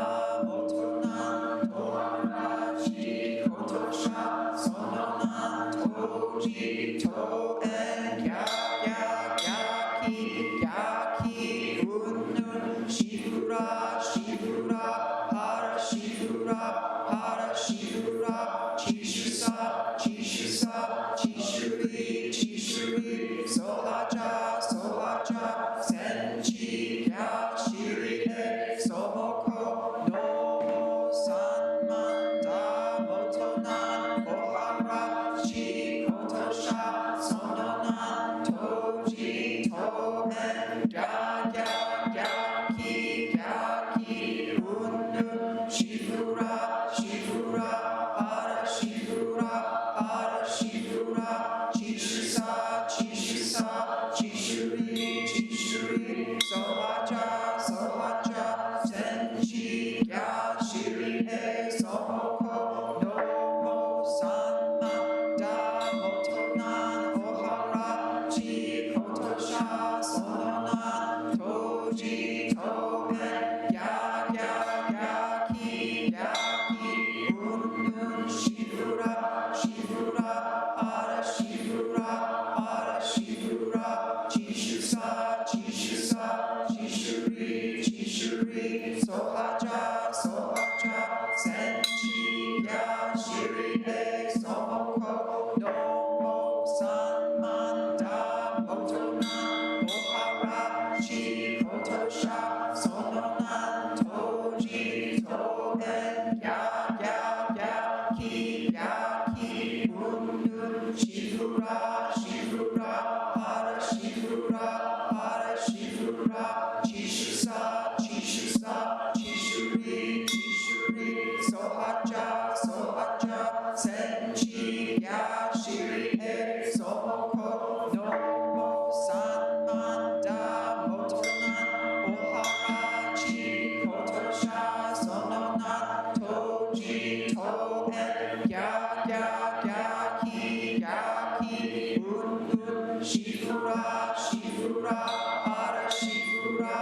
otonan, oharachi, kotosha, sononan, doji, to, en, ya, ki, unnu, shifura, shifura, hara shifura, chishusa, chishusa, chishuri, chishuri, sohaja, sohaja, senchi, ya, shiri, e, somoko, nomo, san, manda, otonan, oharachi, kotosha, sononan, doji, to, en, ya, ki, unnu, shifura, shifura, hara shifura, chishusa, chishusa, chishuri, chishuri, sohaja, sohaja, senchi, ya, shiri, e, somoko, nomo, san, manda, otonan, oharachi, kotosha, sononan, doji, to, en, ya, ki, unnu, shifura, shifura, hara shifura, chishusa, chishusa, chishuri, chishuri, sohaja, sohaja, senchi, ya, shiri, e, somoko, nomo, san, manda, otonan, oharachi, kotosha, sononan, doji, to, en, ya, ki, unnu, shifura, shifura, hara shifura, chishusa, chishusa, chishuri, chishuri, sohaja, sohaja, senchi, ya, shiri, e, somoko, nomo, san, manda, otonan, oharachi, kotosha, sononan, doji, to, en, ya, ki, unnu, shifura, shifura, hara shifura,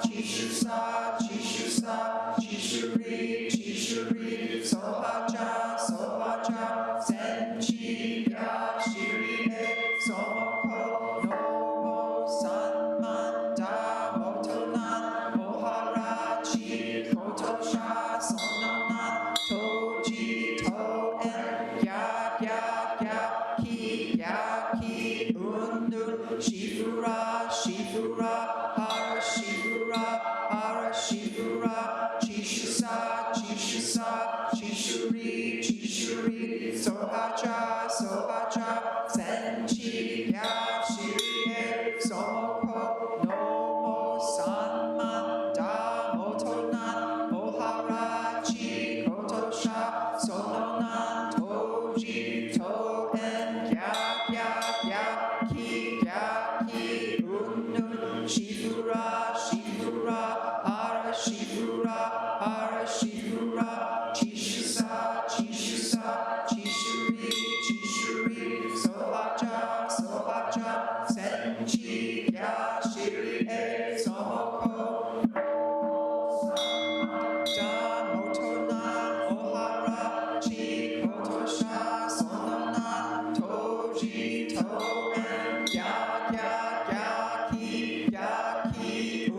chishusa, chishusa, chishuri, chishuri, sohaja, sohaja, senchi, ya, shiri, e, somoko, nomo, san, manda, otonan, oharachi, kotosha, sononan, doji, to, en, ya, ki, unnu, shifura, shifura, hara shifura,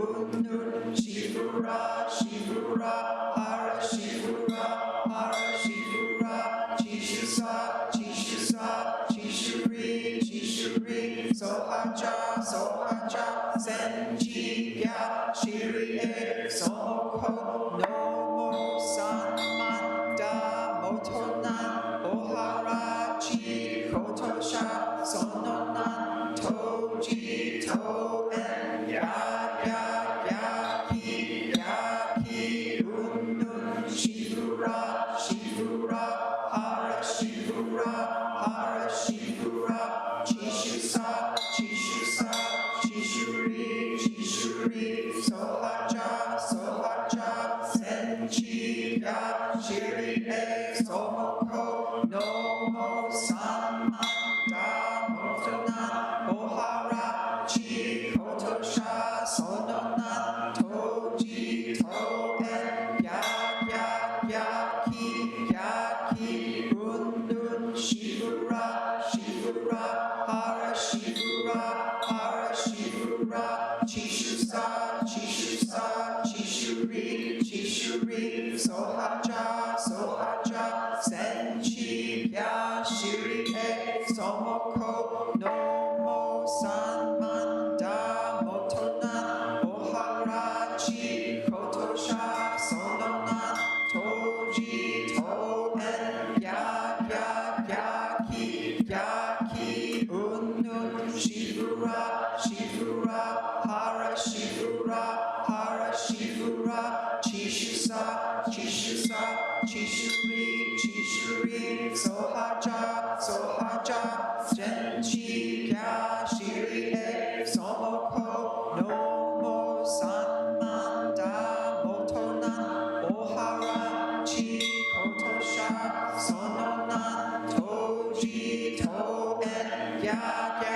Unnun Shivura, Shivura, Hara Shivura, Hara Shivura, Chishusa, Chishusa, Chishuri, Chishuri, Sohaja, Sohaja, Senji, Ya, Shiri, E, Somoko, Nomo, Sanmanda, Motonan, Oharachi, Kotosha, Sononan, Toji, Toen, Yaki, Unnun, Shivura, Shivura, Hara Shivura, Chishusa, Chishusa, Chishuri, Chishuri, Sohaja, Sohaja, Senchi, Ya, Shiri, E, Somoko, Nomo, Sanmanda, Motonan, Ohara, Chi, Kotosha, Sononan, Toji, Toen, Yaki, Unnun, Shivura, Hara Shivura, Chishusa, Chishuri, Sohaja, Senchi, Ya, Shiri, E, Somoko, Nomo, Sanmanda, Motonan, Ohara, Chi, Kotosha, Sononan, Toji, Toen, Yaki, Unnun, Shivura, Hara Shivura, Chishusa, Chishuri, Sohaja, Senchi, Ya, Shiri, E, Somoko, Nomo, Sanmanda, Motonan, Ohara, Chi, Kotosha, Sononan, Toji, Toen, Yaki,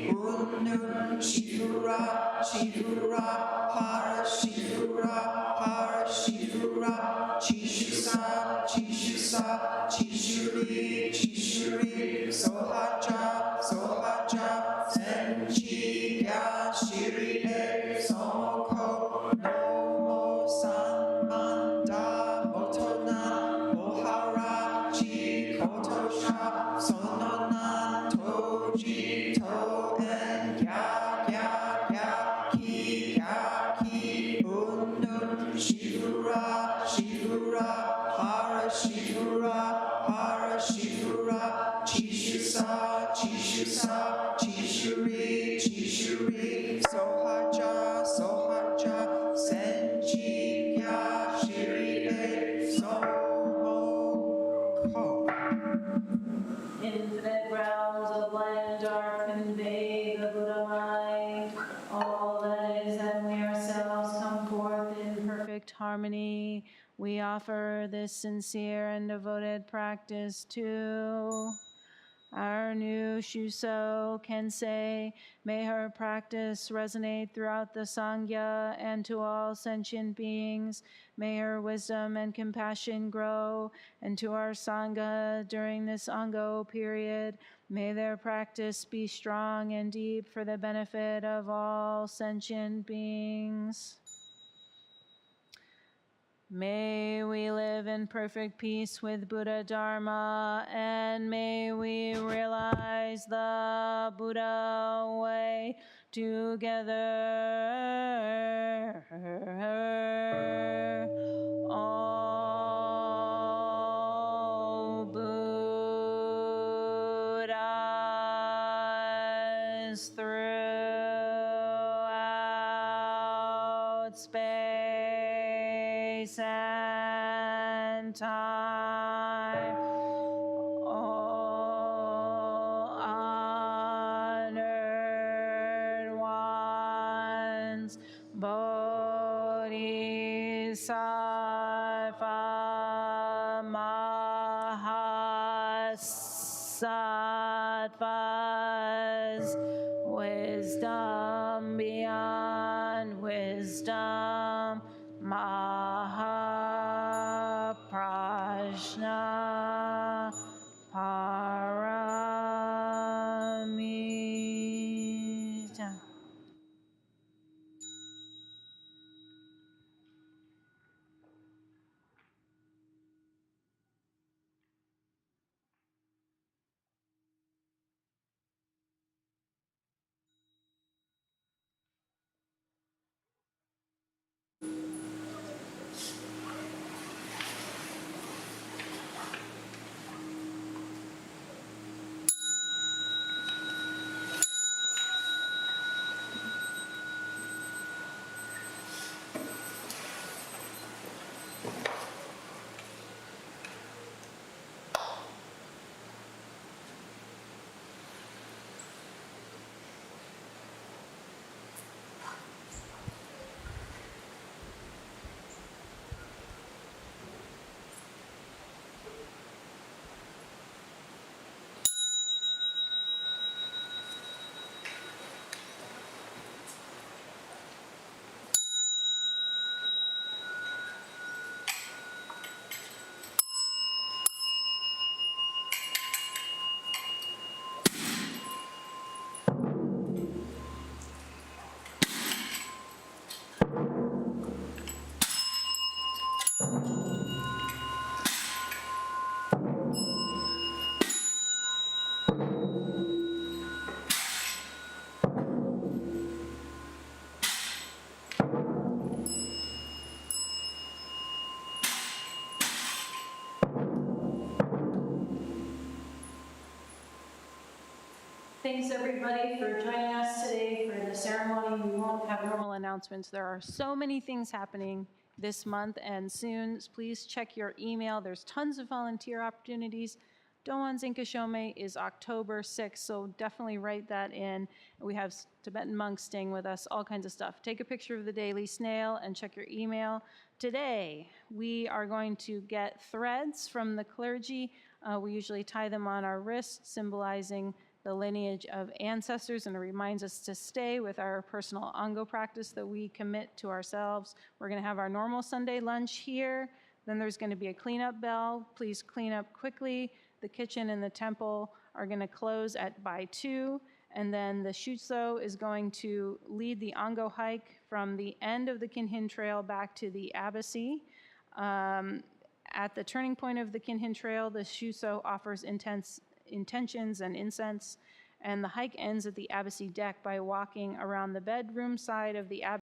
Unnun, Shivura, Hara Shivura, Chishusa, Chishuri, Sohaja, Senchi, Ya, Shiri, E, Somoko, Nomo, Sanmanda, Motonan, Ohara, Chi, Kotosha, Sononan, Toji, Toen, Yaki, Unnun, Shivura, Hara Shivura, Chishusa, Chishuri, Sohaja, Senji, Ya, Shiri, E, Somoko. Infinite grounds of light and dark convey the Buddha mind. All that is and we ourselves come forth in perfect harmony. We offer this sincere and devoted practice to our new Shuso Kensei. May her practice resonate throughout the Sangha and to all sentient beings. May her wisdom and compassion grow, and to our Sangha during this Ango period, may their practice be strong and deep for the benefit of all sentient beings. May we live in perfect peace with Buddha Dharma, and may we realize the Buddha way together. All Buddhas throughout space and time, all honored ones, Bodhisattva, Mahasattvas, wisdom beyond wisdom, Mahaprajna Paramita. everybody for joining us today for the ceremony. We won't have normal announcements. There are so many things happening this month and soon. Please check your email. There's tons of volunteer opportunities. Doan Zinkashome is October 6th, so definitely write that in. We have Tibetan monks staying with us, all kinds of stuff. Take a picture of the daily snail and check your email. Today, we are going to get threads from the clergy. We usually tie them on our wrists, symbolizing the lineage of ancestors, and it reminds us to stay with our personal Ango practice that we commit to ourselves. We're going to have our normal Sunday lunch here. Then there's going to be a cleanup bell. Please clean up quickly. The kitchen and the temple are going to close by 2. And then the Shuso is going to lead the Ango hike from the end of the Kinhin Trail back to the Abbacy. At the turning point of the Kinhin Trail, the Shuso offers intentions and incense, and the hike ends at the Abbacy deck by walking around the bedroom side of the Abbacy